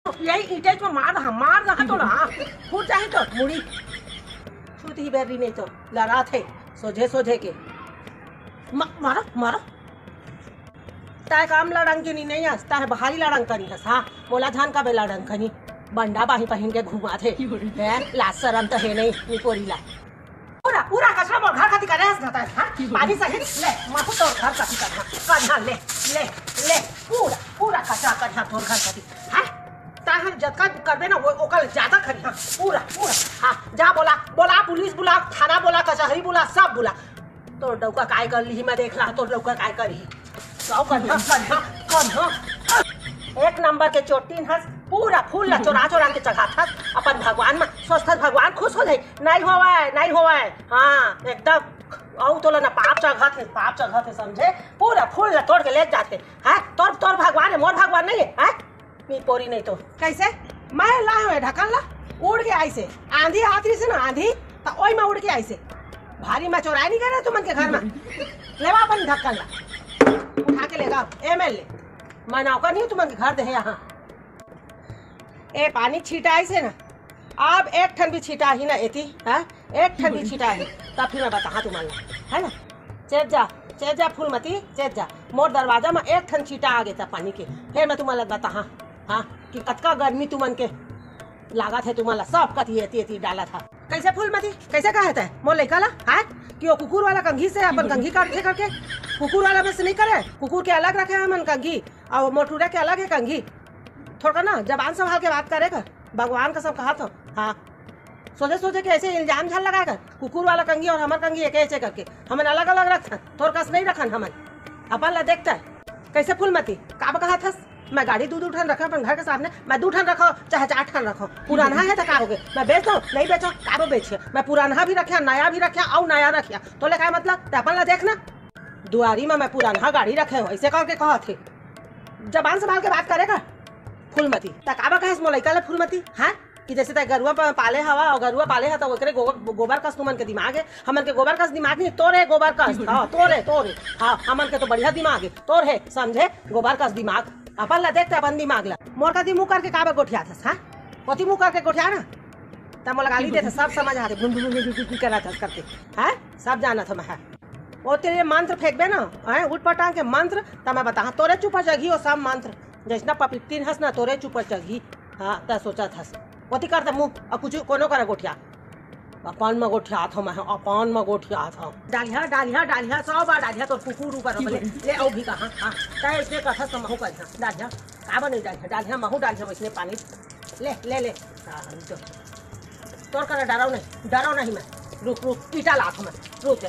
यही ईटे में मार रहा तो रहा फूट जाए तो मुड़ी छूट ही बैरी नहीं तो लड़ा थे सोझे के मारो मारो ताए काम लड़ंग की नहीं हंस ताए बहारी लड़ंग करी हंस हाँ बोला धान का बे लड़ंग कनी बंडा बाही पहन के घुमा थे लाश शरम तो है नहीं पोरी ला पूरा पूरा कचरा मोर घर खाती करे हंस है हां पानी सही ले माखो तोर घर खाती कन्हा ले ले ले पूरा पूरा कचरा कन्हा तोर घर खाती हां ताहर जतका करबे ना वो ओकल ज्यादा खरी हां पूरा पूरा हां जा बोला पुलिस बुला थाना बोला कचहरी बुला सब बुला तोर डौका काय कर ली मैं देख ला तोर डौका काय करी गाँव कन्हा एक नंबर के चोटीन हंस पूरा फूल ला चोरा के चढ़ा था अपन भगवान में सोचता भगवान खुश हो जाए नहीं होवे हाँ एकदम औ तो ना पाप चढ़त है समझे पूरा फूल ला तोड़ के ले जाते हैं तोर भगवान है मोर भगवान नहीं है मी पोरी नहीं तो कैसे मैं ला हुए ढकल ला उड़ के आई से आंधी आती से ना आंधी तो ओई में उड़ के आई से भारी में चोराई नहीं करे तुमन के घर में लेवा अपन ढक्कन ला उठा के लेगा एमएलए मैं नौकर नहीं तुमन के घर दे यहाँ ए पानी छीटाई से ना अब एक ठन भी छीटा ही ना एती है एक ठन भी छीटा ही तब फिर मैं बता तुम्हारा है ना चेत जा फूलमती चेत जा मोर दरवाजा में एक ठन छीटा आ गया था पानी के फिर मैं तुम्हारा बता हाँ कि कतका गर्मी तुमन के लागत है तुम्हारा सब कथी एती डाला था कैसे फूलमती कैसे कहा था मोर लड़का ला है कि वो कुकुर वाला कंघी से अपन कंघी काटे करके कुकुर वाला बस नहीं करे कुकुर के अलग रखे हैं मन कंघी और मोटूरा के अलग है कंघी थोड़ा ना जबान संभाल के बात करेगा भगवान का सब कहा था हाँ सोचे कि ऐसे इल्जाम झाल लगा कर कुकुर वाला कंघी और हमार कंघी एक ऐसे करके हमें अलग अलग रखा थोड़ा कस नहीं रखन हमें अपन ला देखता है कैसे फूलमती काब कहा था मैं गाड़ी दूध उठन रखा अपन घर के सामने मैं 2 ठन रखो चाहे 4 ठन रखो पुराना है तो का हो गए मैं बेच दो नहीं बेचो काबो बेचिए मैं पुराना भी रखा नया भी रखा और नया रखा तो ले क्या मतलब अपन ला देखना दुआरी में मैं पुराना गाड़ी रखे हो ऐसे करके कहा थे जबान संभाल के बात करेगा फूलमती तकाबा कहे मोलैका ले फूलमती हाँ कि जैसे तक गरुआ पाले हवा और गरुआ पाले है तो ओकरे गोबर कस तुमन के दिमाग है हमन के गोबर कस दिमाग नहीं तोरे गोबर कस हाँ तोरे हाँ हमन के तो बढ़िया दिमाग है तोर है समझे गोबर कस दिमाग अपन ला देखते अपन दिमाग ला मोर का मुँह करके काबा गोठिया था हाँ कथी मुँह करके गोठिया ना तब मोला गाली देते सब समझ आते गुन करा था करके है सब जाना था मैं वो तेरे मंत्र फेंकबे ना है उठ पटांग के मंत्र तब मैं बता तोरे चुप जगी हो सब मंत्र जैसना पपितीन हंस ना तोरे चुप जगी हाँ त सोचा था कथी करते मुँह और कुछ कोनो करे गोठिया अपन में गोठिया था मैं अपन में गोठिया था डालिया सब डालिया तो कुकुर ऊपर ले आओ भी कहाँ हाँ तय इसने कथा तो महू कर डालिया काबा नहीं डालिया महू डालिया इसने पानी ले तोर कर डराओ नहीं मैं रुक ईटा लात मैं रुक